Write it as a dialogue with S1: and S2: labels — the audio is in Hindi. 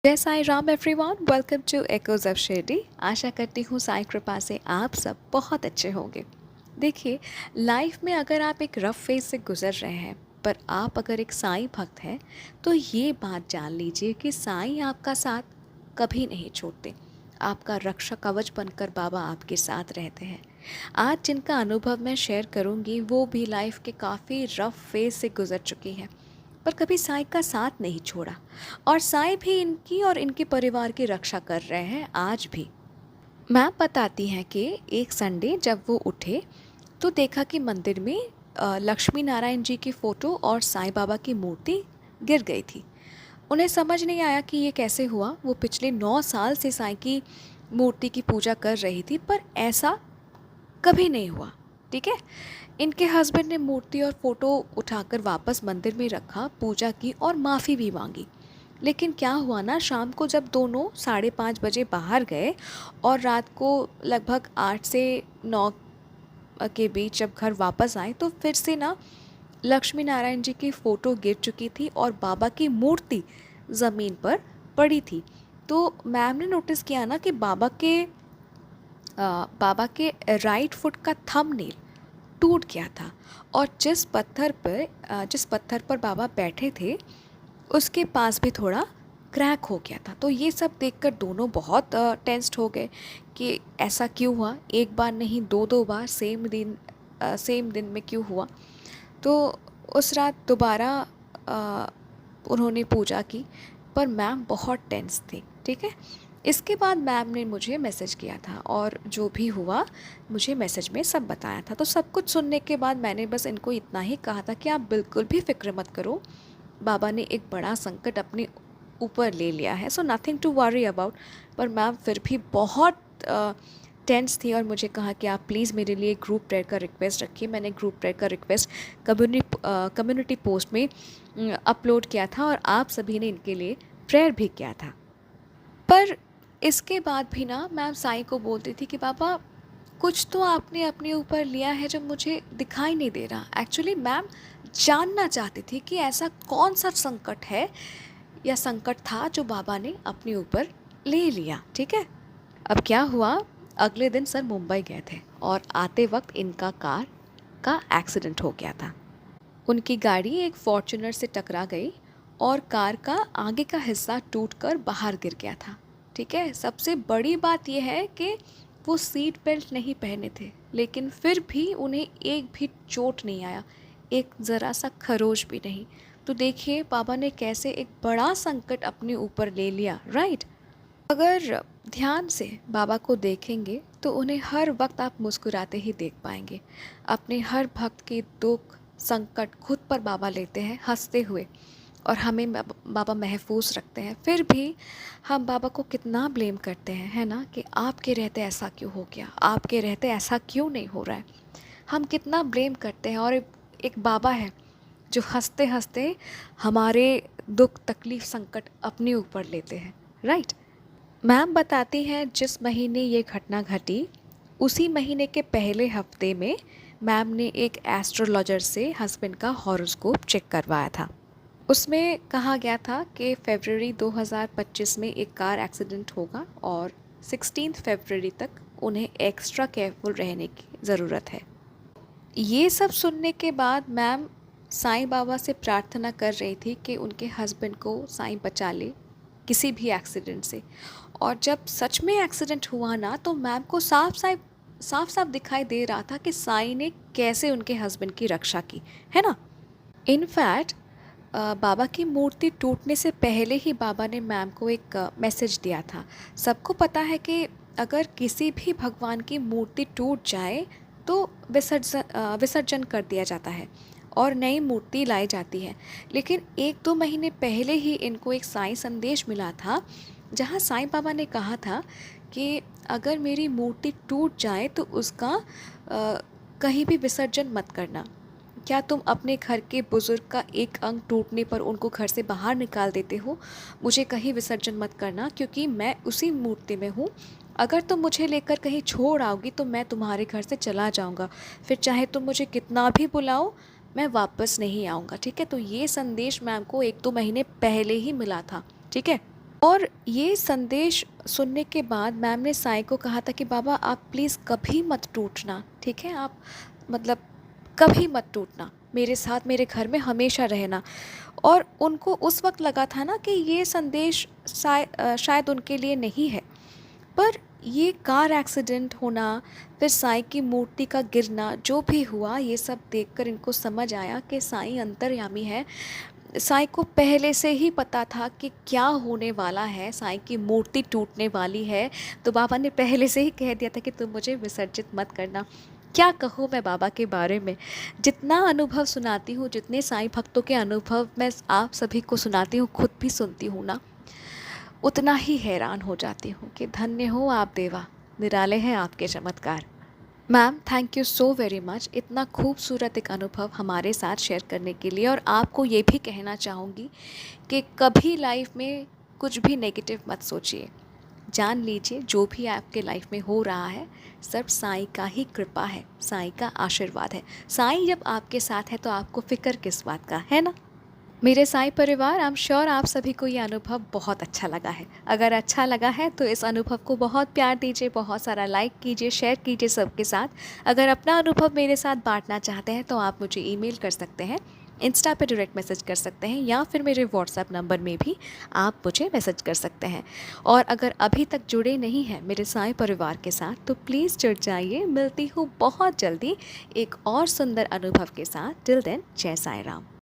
S1: जय Sai Ram everyone, welcome to echoes of Shirdi. आशा करती हूँ साई कृपा से आप सब बहुत अच्छे होंगे। देखिए, लाइफ में अगर आप एक रफ फेज से गुजर रहे हैं, पर आप अगर एक साई भक्त हैं, तो ये बात जान लीजिए कि साई आपका साथ कभी नहीं छोड़ते। आपका रक्षा कवच बनकर बाबा आपके साथ रहते हैं। आज जिनका अनुभव मैं शेयर करूँगी, वो भी लाइफ के काफ़ी रफ फेज से गुजर चुकी हैं, पर कभी साई का साथ नहीं छोड़ा, और साई भी इनकी और इनके परिवार की रक्षा कर रहे हैं आज भी। मैम बताती हैं कि एक संडे जब वो उठे तो देखा कि मंदिर में लक्ष्मी नारायण जी की फ़ोटो और साईं बाबा की मूर्ति गिर गई थी। उन्हें समझ नहीं आया कि ये कैसे हुआ। वो पिछले 9 साल से साईं की मूर्ति की पूजा कर रही थी, पर ऐसा कभी नहीं हुआ। ठीक है। इनके हस्बैंड ने मूर्ति और फोटो उठाकर वापस मंदिर में रखा, पूजा की और माफ़ी भी मांगी। लेकिन क्या हुआ ना, शाम को जब दोनों 5:30 बजे बाहर गए और रात को लगभग 8 से 9 के बीच जब घर वापस आए, तो फिर से ना लक्ष्मी नारायण जी की फ़ोटो गिर चुकी थी और बाबा की मूर्ति ज़मीन पर पड़ी थी। तो मैम ने नोटिस किया ना कि बाबा के राइट फुट का थंबनेल टूट गया था, और जिस पत्थर पर बाबा बैठे थे उसके पास भी थोड़ा क्रैक हो गया था। तो ये सब देखकर दोनों बहुत टेंस्ड हो गए कि ऐसा क्यों हुआ, एक बार नहीं दो दो बार सेम दिन में क्यों हुआ। तो उस रात दोबारा उन्होंने पूजा की, पर मैम बहुत टेंस थी। ठीक है। इसके बाद मैम ने मुझे मैसेज किया था और जो भी हुआ मुझे मैसेज में सब बताया था। तो सब कुछ सुनने के बाद मैंने बस इनको इतना ही कहा था कि आप बिल्कुल भी फिक्र मत करो, बाबा ने एक बड़ा संकट अपने ऊपर ले लिया है, so nothing to worry about. पर मैम फिर भी बहुत टेंस थी और मुझे कहा कि आप प्लीज़ मेरे लिए ग्रुप प्रेयर का रिक्वेस्ट रखिए। मैंने ग्रुप प्रेयर का रिक्वेस्ट कम्युनिटी पोस्ट में अपलोड किया था और आप सभी ने इनके लिए प्रेयर भी किया था। पर इसके बाद भी ना मैम साईं को बोलती थी कि बाबा, कुछ तो आपने अपने ऊपर लिया है जो मुझे दिखाई नहीं दे रहा। एक्चुअली मैम जानना चाहती थी कि ऐसा कौन सा संकट है या संकट था जो बाबा ने अपने ऊपर ले लिया। ठीक है। अब क्या हुआ, अगले दिन सर मुंबई गए थे और आते वक्त इनका कार का एक्सीडेंट हो गया था। उनकी गाड़ी एक फॉर्च्यूनर से टकरा गई और कार का आगे का हिस्सा टूटकर बाहर गिर गया था। ठीक है। सबसे बड़ी बात यह है कि वो सीट बेल्ट नहीं पहने थे, लेकिन फिर भी उन्हें एक भी चोट नहीं आया, एक ज़रा सा खरोच भी नहीं। तो देखिए बाबा ने कैसे एक बड़ा संकट अपने ऊपर ले लिया। राइट। अगर ध्यान से बाबा को देखेंगे तो उन्हें हर वक्त आप मुस्कुराते ही देख पाएंगे। अपने हर भक्त के दुख संकट खुद पर बाबा लेते हैं हंसते हुए, और हमें बाबा महफूज रखते हैं। फिर भी हम बाबा को कितना ब्लेम करते हैं, है ना, कि आपके रहते ऐसा क्यों हो गया, आपके रहते ऐसा क्यों नहीं हो रहा है। हम कितना ब्लेम करते हैं, और एक बाबा है जो हंसते हंसते हमारे दुख तकलीफ संकट अपने ऊपर लेते हैं। राइट। मैम बताती हैं जिस महीने ये घटना घटी, उसी महीने के पहले हफ्ते में मैम ने एक एस्ट्रोलॉजर से हस्बैंड का हॉरोस्कोप चेक करवाया था। उसमें कहा गया था कि फरवरी 2025 में एक कार एक्सीडेंट होगा और 16 फरवरी तक उन्हें एक्स्ट्रा केयरफुल रहने की ज़रूरत है। ये सब सुनने के बाद मैम साईं बाबा से प्रार्थना कर रही थी कि उनके हस्बैंड को साईं बचा ले किसी भी एक्सीडेंट से। और जब सच में एक्सीडेंट हुआ ना, तो मैम को साफ साफ दिखाई दे रहा था कि साईं ने कैसे उनके हस्बैंड की रक्षा की, है ना। इनफैक्ट बाबा की मूर्ति टूटने से पहले ही बाबा ने मैम को एक मैसेज दिया था। सबको पता है कि अगर किसी भी भगवान की मूर्ति टूट जाए तो विसर्जन कर दिया जाता है और नई मूर्ति लाई जाती है। लेकिन 1-2 महीने पहले ही इनको एक साईं संदेश मिला था, जहाँ साईं बाबा ने कहा था कि अगर मेरी मूर्ति टूट जाए तो उसका कहीं भी विसर्जन मत करना। क्या तुम अपने घर के बुज़ुर्ग का एक अंग टूटने पर उनको घर से बाहर निकाल देते हो? मुझे कहीं विसर्जन मत करना, क्योंकि मैं उसी मूर्ति में हूँ। अगर तुम मुझे लेकर कहीं छोड़ आओगी तो मैं तुम्हारे घर से चला जाऊँगा, फिर चाहे तुम मुझे कितना भी बुलाओ, मैं वापस नहीं आऊँगा। ठीक है। तो ये संदेश मैम को 1-2 महीने पहले ही मिला था। ठीक है। और ये संदेश सुनने के बाद मैम ने साईं को कहा था कि बाबा आप प्लीज़ कभी मत टूटना, ठीक है? आप मतलब कभी मत टूटना, मेरे साथ मेरे घर में हमेशा रहना। और उनको उस वक़्त लगा था ना कि ये संदेश शायद उनके लिए नहीं है। पर ये कार एक्सीडेंट होना, फिर साईं की मूर्ति का गिरना, जो भी हुआ ये सब देखकर इनको समझ आया कि साईं अंतर्यामी है। साईं को पहले से ही पता था कि क्या होने वाला है, साईं की मूर्ति टूटने वाली है, तो बाबा ने पहले से ही कह दिया था कि तुम मुझे विसर्जित मत करना। क्या कहूँ मैं बाबा के बारे में, जितना अनुभव सुनाती हूँ, जितने साईं भक्तों के अनुभव मैं आप सभी को सुनाती हूँ, खुद भी सुनती हूँ ना, उतना ही हैरान हो जाती हूँ कि धन्य हो आप देवा, निराले हैं आपके चमत्कार। Ma'am thank you so very much इतना खूबसूरत एक अनुभव हमारे साथ शेयर करने के लिए। और आपको ये भी कहना चाहूँगी कि कभी लाइफ में कुछ भी नेगेटिव मत सोचिए। जान लीजिए जो भी आपके लाइफ में हो रहा है सब साईं का ही कृपा है, साईं का आशीर्वाद है। साईं जब आपके साथ है तो आपको फ़िक्र किस बात का, है ना? मेरे साईं परिवार, आई एम श्योर आप सभी को ये अनुभव बहुत अच्छा लगा है। अगर अच्छा लगा है तो इस अनुभव को बहुत प्यार दीजिए, बहुत सारा लाइक कीजिए, शेयर कीजिए सबके साथ। अगर अपना अनुभव मेरे साथ बांटना चाहते हैं तो आप मुझे ईमेल कर सकते हैं, इंस्टा पे डायरेक्ट मैसेज कर सकते हैं, या फिर मेरे व्हाट्सएप नंबर में भी आप मुझे मैसेज कर सकते हैं। और अगर अभी तक जुड़े नहीं हैं मेरे साईं परिवार के साथ तो प्लीज़ जुड़ जाइए। मिलती हूँ बहुत जल्दी एक और सुंदर अनुभव के साथ। टिल देन जय साईं राम।